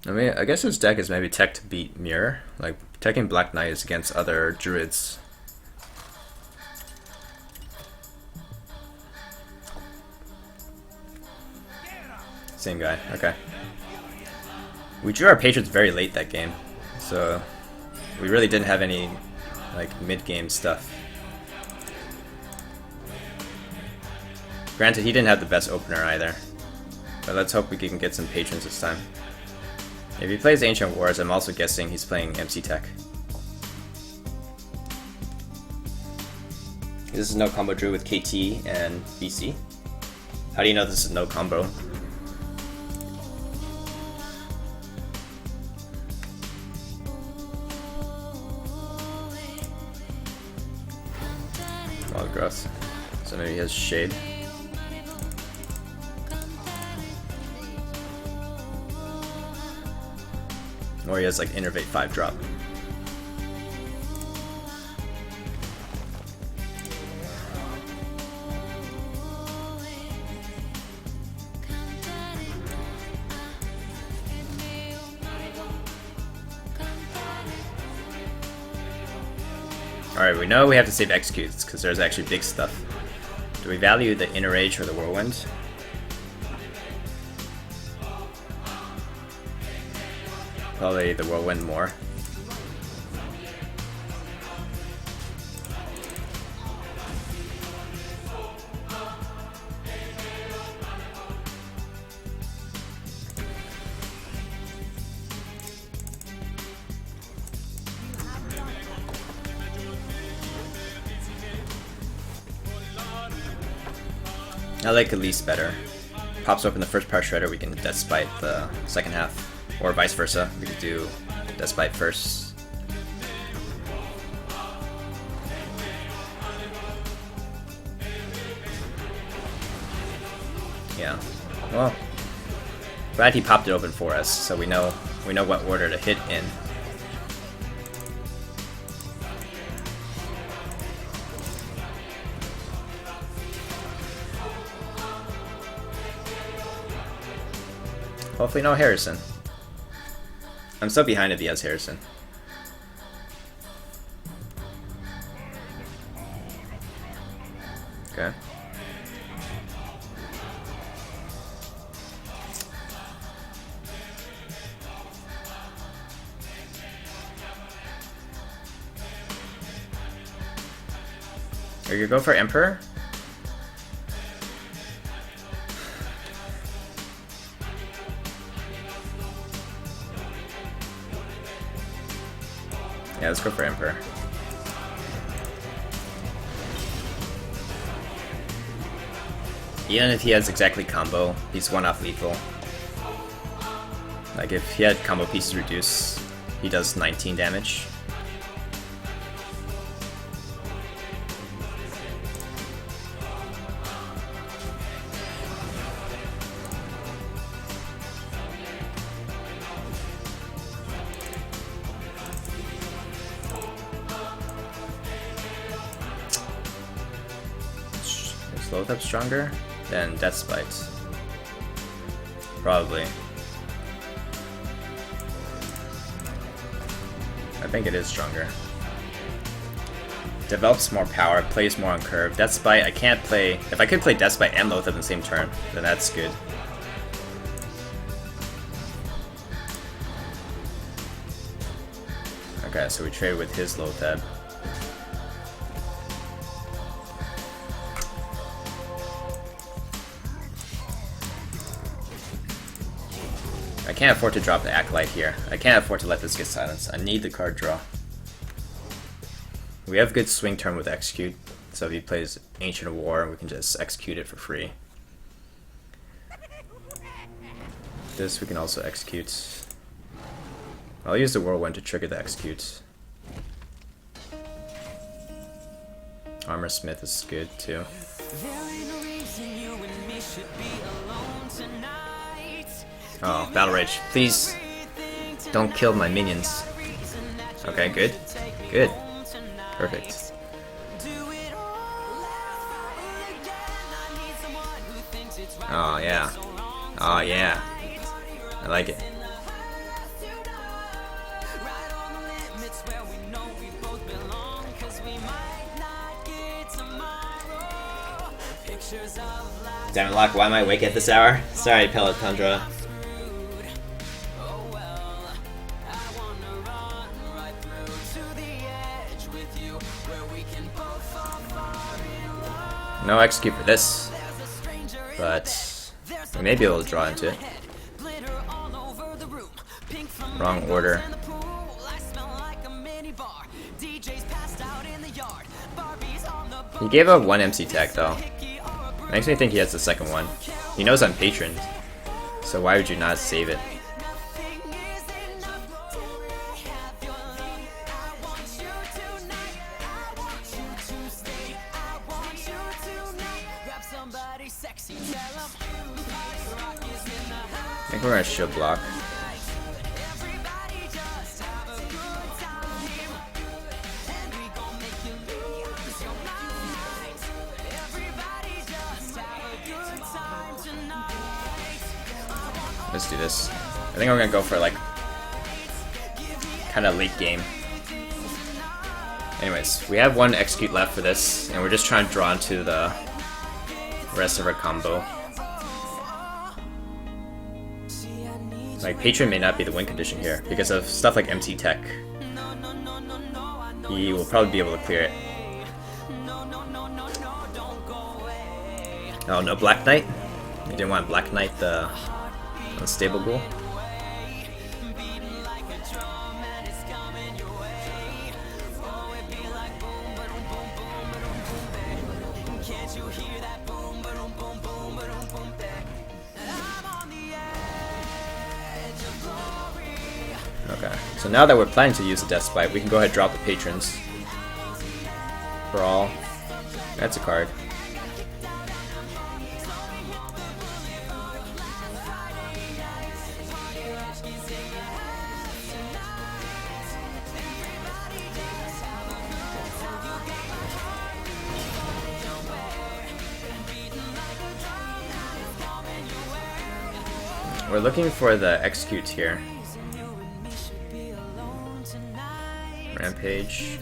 I mean, I guess his deck is maybe tech to beat Mirror. Like, teching Black Knight is against other druids. Same guy, okay. We drew our Patriots very late that game, so we really didn't have any, like, mid-game stuff. Granted, he didn't have the best opener either, but let's hope we can get some patrons this time. If he plays Ancient Wars, I'm also guessing he's playing MC Tech. This is no combo drew with KT and BC. How do you know this is no combo? Wild growth. So maybe he has Shade. Or he has like Innervate 5 drop. Alright, we know we have to save executes because there's actually big stuff. Do we value the Inner Rage or the Whirlwind? Probably the Whirlwind more. I like Elise better. Pops open the first power shredder, we can Death Spite the second half. Or vice versa, we could do Death Spite first. Yeah. Well, glad he popped it open for us, so we know what order to hit in. Hopefully no Harrison. I'm so behind if he has Harrison. Okay. Are you gonna go for Emperor? Yeah, let's go for Emperor. Even if he has exactly combo, he's one off lethal. Like if he had combo pieces reduce, he does 19 damage. Sloth up stronger than Death Spite. Probably. I think it is stronger. Develops more power, plays more on curve. Death Spite, I can't play. If I could play Death Spite and Loath up in the same turn, then that's good. Okay, so we trade with his Loatheb. I can't afford to drop the Acolyte here. I can't afford to let this get silenced. I need the card draw. We have good swing turn with Execute, so if he plays Ancient War, we can just execute it for free. This we can also execute. I'll use the Whirlwind to trigger the Execute. Armor Smith is good too. Oh, Battle Rage. Please don't kill my minions. Okay, good. Good. Perfect. Oh, yeah. Oh, yeah. I like it. Damn it, Lock, why am I awake at this hour? Sorry, Pelotundra. No execute for this, but we may be able to draw into it. Wrong order. He gave up one MC tag though. Makes me think he has the second one. He knows I'm patron, so why would you not save it? I think we're gonna shield block. Let's do this. I think we're gonna go for like kind of late game. Anyways, we have one execute left for this, and we're just trying to draw into the rest of our combo. Like, Patron may not be the win condition here because of stuff like MC Tech. He will probably be able to clear it. Oh, no Black Knight? You didn't want Black Knight the unstable ghoul? Okay, so now that we're planning to use the Death Spite, we can go ahead and drop the Patrons. For all. That's a card. We're looking for the executes here. Rampage.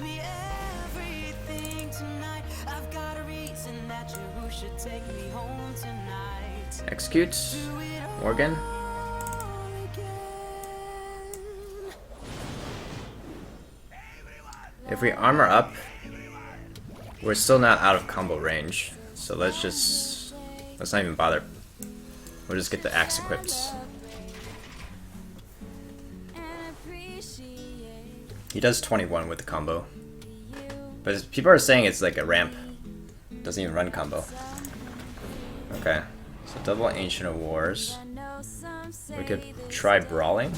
Execute. Morgan. If we armor up, we're still not out of combo range. So let's not even bother. We'll just get the axe equipped. He does 21 with the combo. But people are saying it's like a ramp. Doesn't even run combo. Okay. So double Ancient of Wars. We could try Brawling.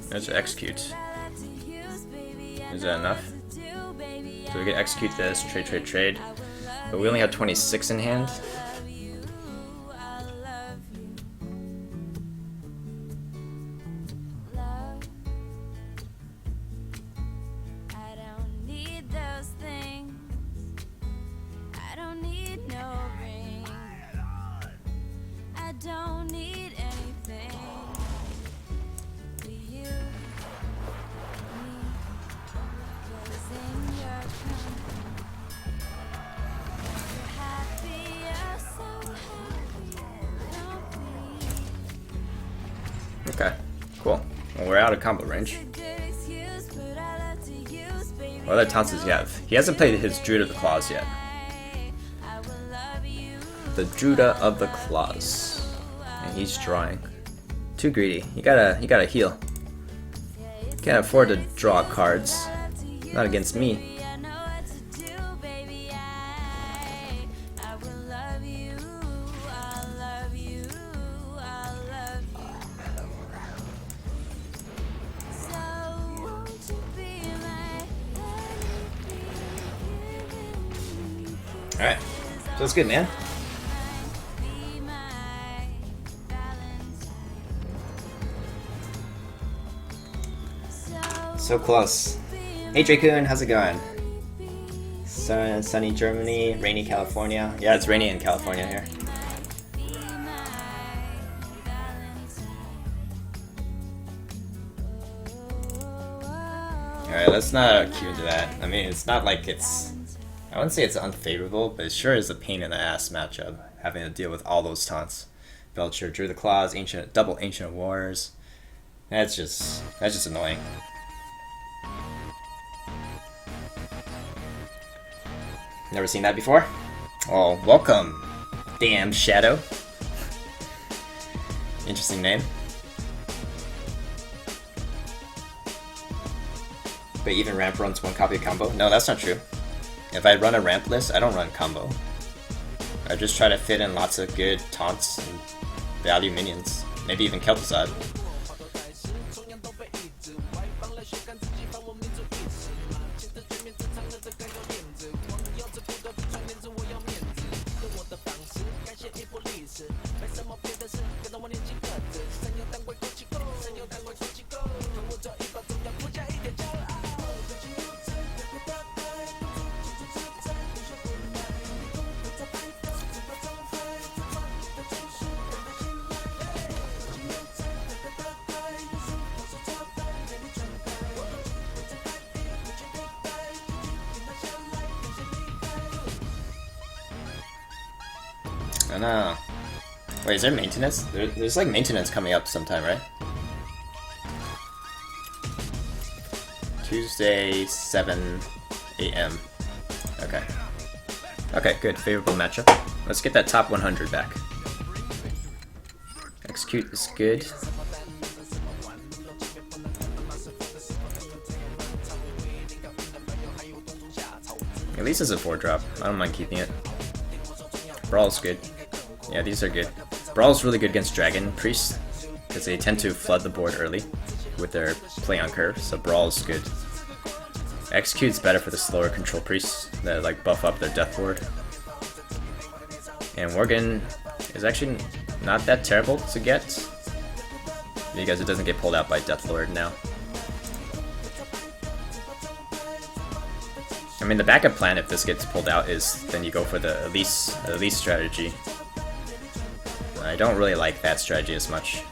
There's execute. Is that enough? So we can execute this, trade. But we only have 26 in hand. Okay, cool. Well, we're out of combo range. What other taunts does he have? He hasn't played his Druid of the Claws yet. The Druid of the Claws. And he's drawing. Too greedy. You gotta heal. Can't afford to draw cards. Not against me. Alright, so that's good, man. So close. Hey Dracoon, how's it going? Sunny Germany, rainy California. Yeah, it's rainy in California here. Alright, let's not cue into that. I mean, it's not like it's... I wouldn't say it's unfavorable, but it sure is a pain in the ass matchup, having to deal with all those taunts. Belcher, Drew the Claws, double Ancient Wars. That's just annoying. Never seen that before? Oh, welcome, damn Shadow. Interesting name. But even ramp runs one copy of combo? No, that's not true. If I run a ramp list, I don't run combo. I just try to fit in lots of good taunts and value minions. Maybe even Kel'Thuzad. I know. Wait, is there maintenance? There's like maintenance coming up sometime, right? Tuesday, 7 a.m. Okay. Okay, good. Favorable matchup. Let's get that top 100 back. Execute is good. At least it's a 4-drop. I don't mind keeping it. Brawl's good. Yeah, these are good. Brawl's really good against Dragon Priests, because they tend to flood the board early with their play on curve, so Brawl's good. Execute's better for the slower control priests that like buff up their Death Lord. And Worgen is actually not that terrible to get, because it doesn't get pulled out by Death Lord now. I mean, the backup plan if this gets pulled out is then you go for the Elise strategy. I don't really like that strategy as much.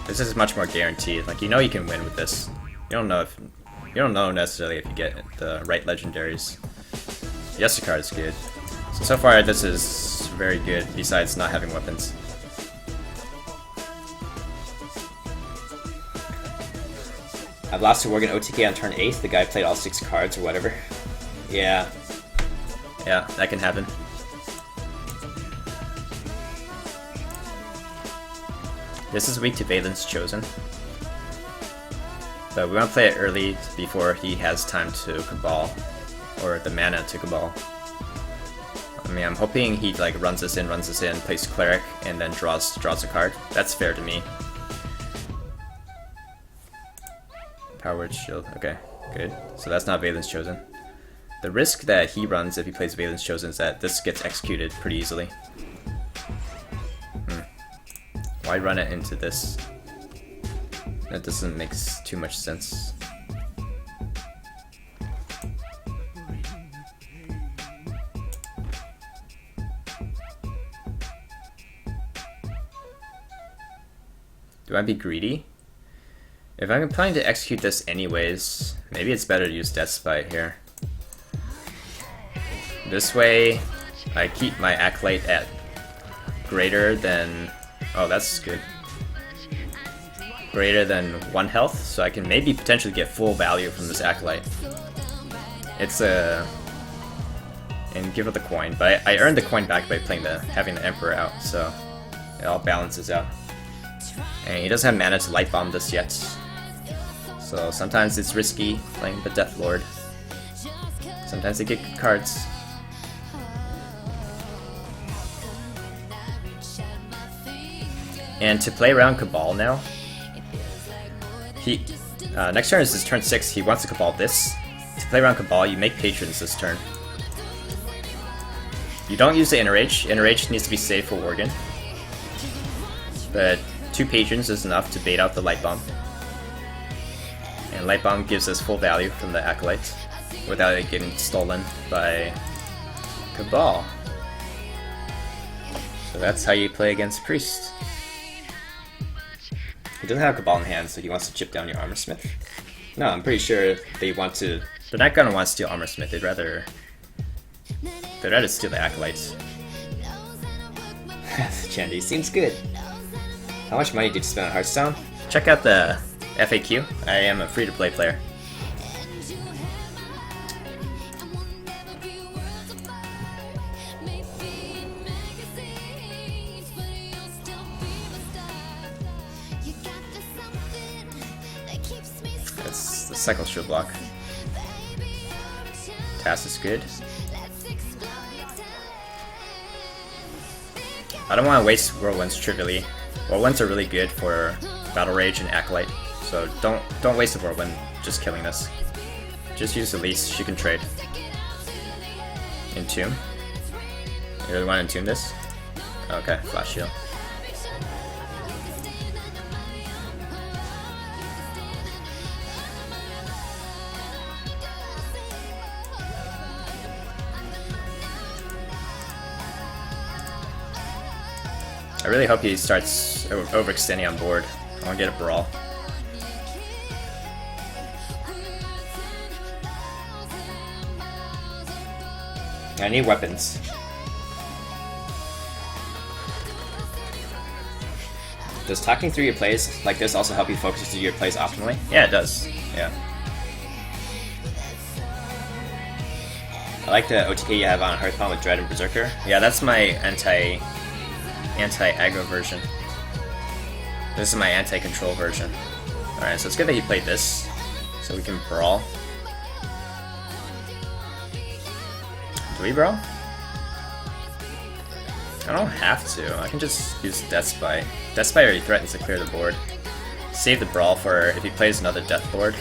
This is much more guaranteed. Like, you know you can win with this. You don't know necessarily if you get the right legendaries. Yesterdar is good. So far this is very good, besides not having weapons. I've lost to Worgen OTK on turn 8. The guy played all 6 cards or whatever. Yeah. Yeah, that can happen. This is weak to Valen's Chosen. But we want to play it early before he has time to Cabal. Or the mana to Cabal. I mean, I'm hoping he like runs this in, plays Cleric, and then draws a card. That's fair to me. Power Word Shield, okay, good. So that's not Valen's Chosen. The risk that he runs if he plays Valen's Chosen is that this gets executed pretty easily. Why run it into this? That doesn't make too much sense. Do I be greedy? If I'm planning to execute this anyways, maybe it's better to use Death Spite here. This way, I keep my Acolyte at greater than... Oh, that's good. Greater than 1 health, so I can maybe potentially get full value from this Acolyte. It's a... And give her the coin, but I earned the coin back by playing having the Emperor out, so it all balances out. And he doesn't have mana to Light Bomb this yet, so sometimes it's risky playing the Death Lord. Sometimes they get good cards. And to play around Cabal now, next turn is his turn 6, he wants to Cabal this. To play around Cabal, you make Patrons this turn. You don't use the Inner Rage. Inner Rage needs to be saved for Worgen. But 2 Patrons is enough to bait out the Light Bomb. And Light Bomb gives us full value from the Acolyte without it getting stolen by Cabal. So that's how you play against Priest. He doesn't have Cabal in hand, so he wants to chip down your Armor Smith. No, I'm pretty sure they want to. They're not gonna want to steal Armor Smith. They'd rather steal the Acolytes. Chandy seems good. How much money did you spend on Hearthstone? Check out the FAQ. I am a free-to-play player. That's the Cycle Shield block. Task is good. I don't want to waste Whirlwinds trivially. Whirlwinds are really good for Battle Rage and Acolyte, so don't waste a Whirlwind just killing this. Just use Elise, she can trade. Entomb. You really want to entomb this? Okay, Flash Shield. I really hope he starts overextending on board. I want to get a Brawl. I need weapons. Does talking through your plays like this also help you focus your plays optimally? Yeah, it does. Yeah. I like the OTK you have on Hearthstone with Dread and Berserker. Yeah, that's my anti-aggro version. This is my anti-control version. Alright, so it's good that he played this, so we can Brawl. Do we Brawl? I don't have to. I can just use Death Spy. Death Spy already threatens to clear the board. Save the Brawl for if he plays another Death board.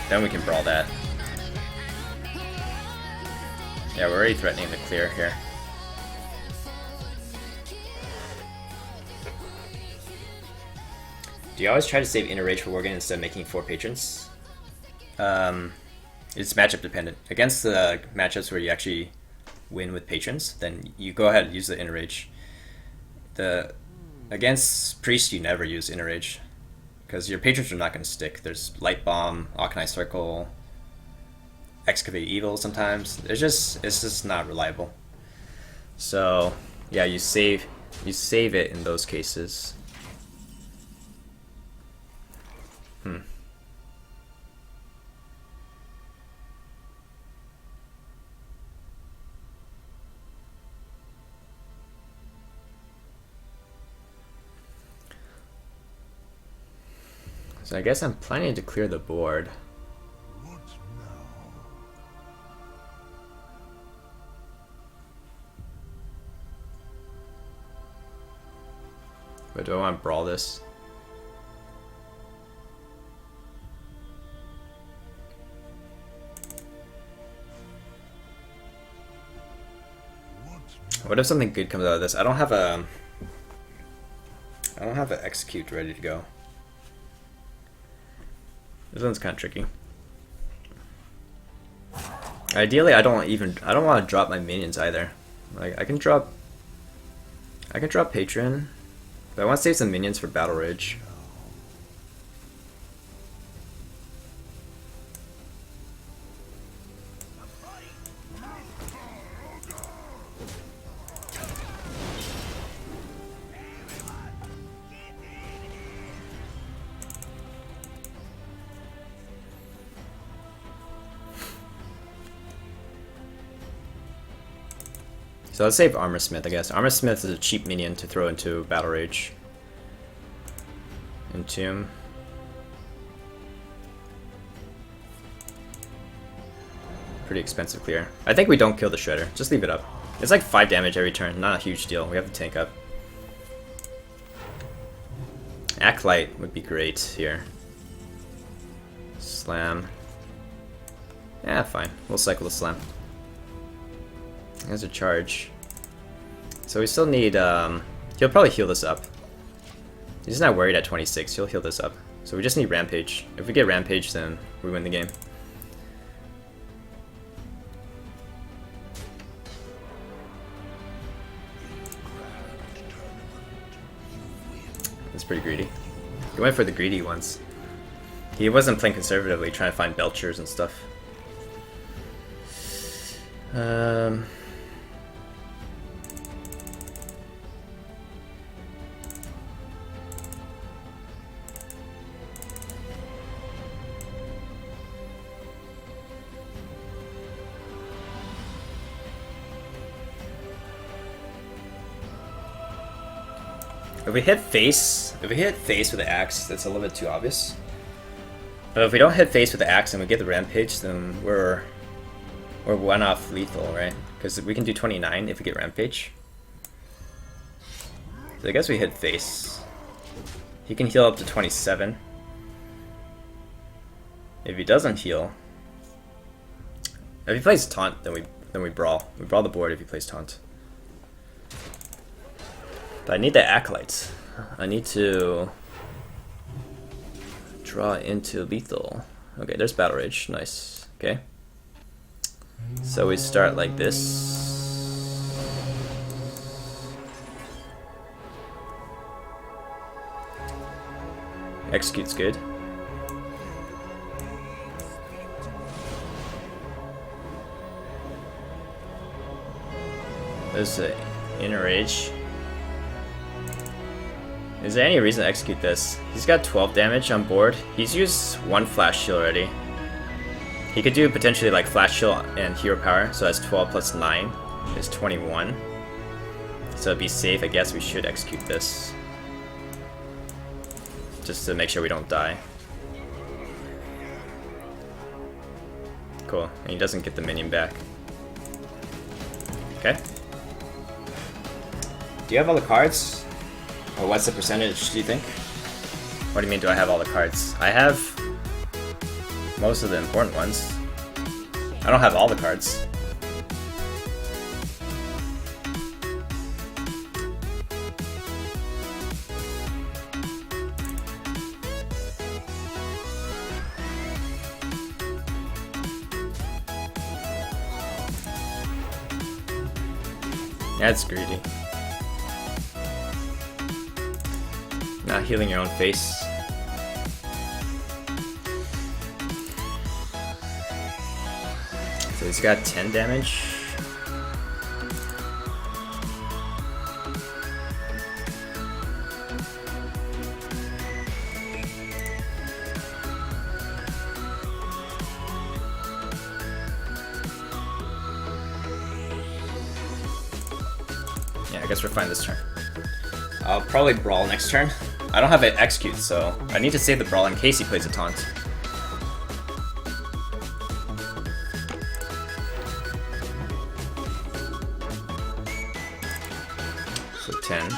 Then we can Brawl that. Yeah, we're already threatening to clear here. Do you always try to save Inner Rage for Worgen instead of making 4 patrons? It's matchup dependent. Against the matchups where you actually win with patrons, then you go ahead and use the Inner Rage. Against Priest, you never use Inner Rage, because your patrons are not going to stick. There's Light Bomb, Arcanine Circle, Excavate Evil sometimes. It's just not reliable. So yeah, you save it in those cases. So I guess I'm planning to clear the board. But do I want to Brawl this? What if something good comes out of this? I don't have an Execute ready to go. This one's kind of tricky. Ideally, I don't want to drop my minions either. Like I can drop Patron, but I want to save some minions for Battle Rage. So let's save Armor Smith, I guess. Armor Smith is a cheap minion to throw into Battle Rage. Entomb. Pretty expensive clear. I think we don't kill the Shredder. Just leave it up. It's like 5 damage every turn. Not a huge deal. We have the tank up. Acolyte would be great here. Slam. Yeah, fine. We'll cycle the Slam. There's a charge. So we still need, he'll probably heal this up. He's not worried at 26, he'll heal this up. So we just need Rampage. If we get Rampage, then we win the game. That's pretty greedy. He went for the greedy ones. He wasn't playing conservatively, trying to find Belchers and stuff. If we hit face with the axe, that's a little bit too obvious. But if we don't hit face with the axe and we get the rampage, then we're one off lethal, right? Because we can do 29 if we get rampage. So I guess we hit face. He can heal up to 27. If he doesn't heal, if he plays taunt, then we brawl. We brawl the board if he plays taunt. But I need the acolytes. I need to draw into lethal. Okay, there's battle rage. Nice. Okay. So we start like this. Execute's good. There's the inner rage. Is there any reason to execute this? He's got 12 damage on board. He's used 1 flash shield already. He could do potentially like flash shield and hero power, so that's 12 plus 9 is 21. So to be safe, I guess we should execute this. Just to make sure we don't die. Cool, and he doesn't get the minion back. Okay. Do you have all the cards? Or what's the percentage, do you think? What do you mean, do I have all the cards? I have most of the important ones. I don't have all the cards. That's greedy. Not healing your own face. So he's got 10 damage. Yeah, I guess we're fine this turn. I'll probably brawl next turn. I don't have an execute, so I need to save the brawl in case he plays a taunt. So 10.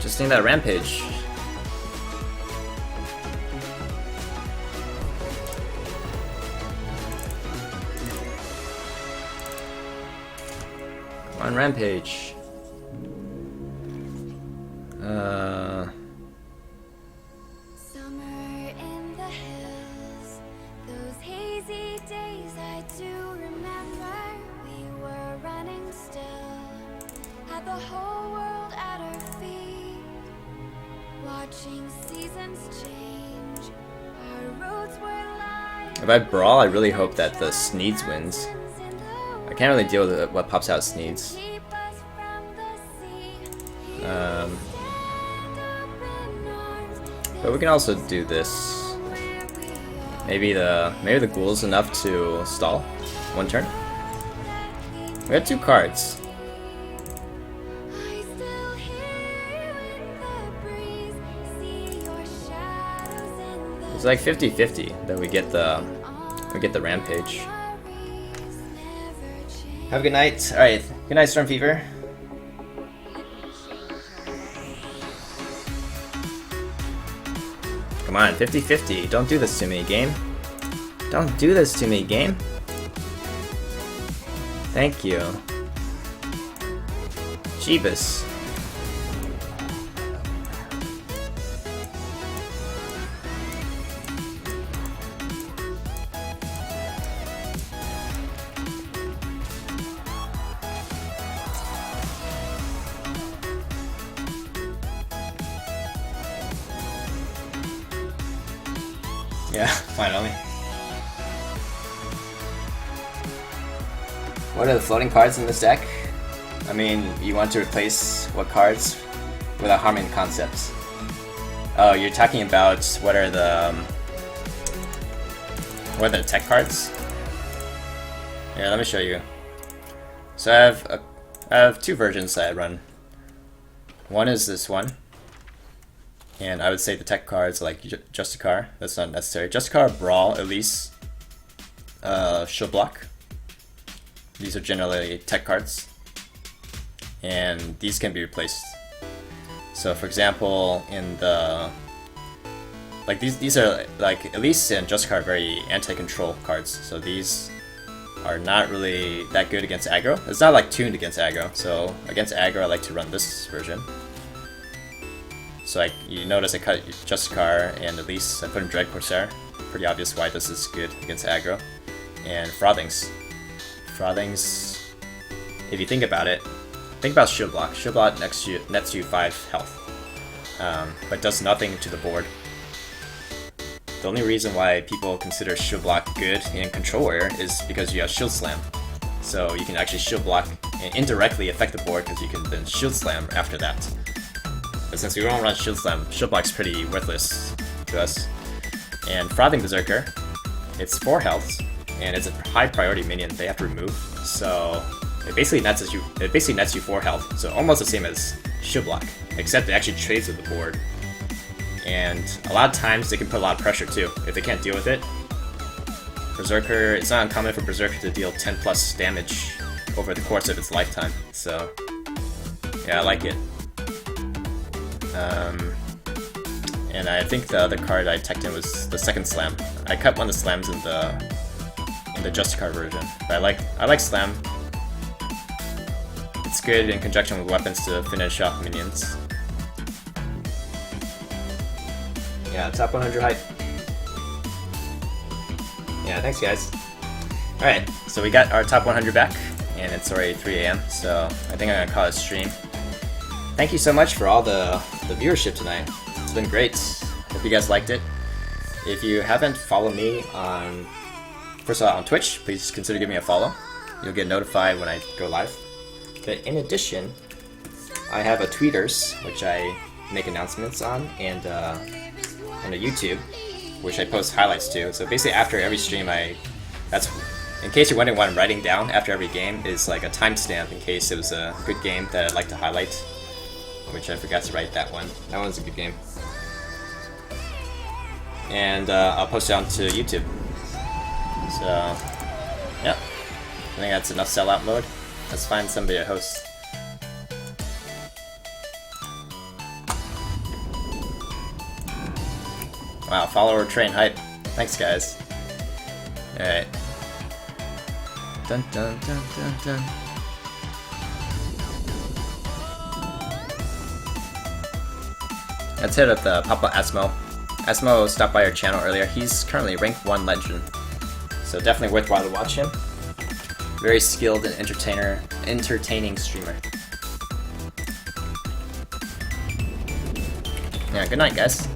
Just need that rampage. Come on, rampage. Summer in the hills, those hazy days I do remember. We were running still, had the whole world at our feet, watching seasons change. Our roads were lined. If I brawl, I really hope that the Sneeds wins. I can't really deal with what pops out Sneeds. But we can also do this. Maybe the ghoul's enough to stall one turn. We have 2 cards. It's like 50-50 that we get the rampage. Have a good night. All right, good night, Storm Fever. Come on, 50-50. Don't do this to me, game. Don't do this to me, game. Thank you. Jeebus. Yeah, finally. What are the floating cards in this deck? I mean, you want to replace what cards without harming the concepts? Oh, you're talking about what are the tech cards? Here, let me show you. So I have two versions that I run. One is this one. And I would say the tech cards like Justicar, that's not necessary. Justicar, Brawl, Elise, Shield Block. These are generally tech cards. And these can be replaced. So for example, in the like these are like Elise and Justicar are very anti-control cards. So these are not really that good against aggro. It's not like tuned against aggro. So against aggro I like to run this version. So you notice I cut Justicar and Elise, I put in Dread Corsair. Pretty obvious why this is good against aggro. And Frothings. Frothings, if you think about it, think about Shield Block. Shield Block nets you 5 health, but does nothing to the board. The only reason why people consider Shield Block good in Control Warrior is because you have Shield Slam. So you can actually Shield Block and indirectly affect the board because you can then Shield Slam after that. But since we don't run Shield Slam, Shield Block's pretty worthless to us. And Frothing Berserker, it's 4 health, and it's a high priority minion they have to remove. So it basically nets you 4 health. So almost the same as Shield Block, except it actually trades with the board. And a lot of times they can put a lot of pressure too if they can't deal with it. Berserker, it's not uncommon for Berserker to deal 10 plus damage over the course of its lifetime. So yeah, I like it. And I think the other card I teched in was the second Slam. I cut one of the Slams in the Justicar version. But I like Slam. It's good in conjunction with weapons to finish off minions. Yeah, top 100 hype. Yeah, thanks guys. Alright, so we got our top 100 back, and it's already 3 AM, so I think I'm gonna call it a stream. Thank you so much for all the viewership tonight. It's been great. Hope you guys liked it. If you haven't followed me on, first of all, on Twitch, please consider giving me a follow. You'll get notified when I go live. But in addition, I have a Tweeters, which I make announcements on, and a YouTube, which I post highlights to. So basically after every stream, that's in case you're wondering what I'm writing down after every game, is like a timestamp in case it was a good game that I'd like to highlight, which I forgot to write that one. That one's a good game. And I'll post it onto YouTube. So, yeah. I think that's enough sellout mode. Let's find somebody to host. Wow, follower train hype. Thanks, guys. Alright. Dun dun dun dun dun. Let's hit up the Papa Asmo. Asmo stopped by our channel earlier. He's currently rank 1 legend, so definitely worthwhile to watch him. Very skilled and entertaining streamer. Yeah, good night, guys.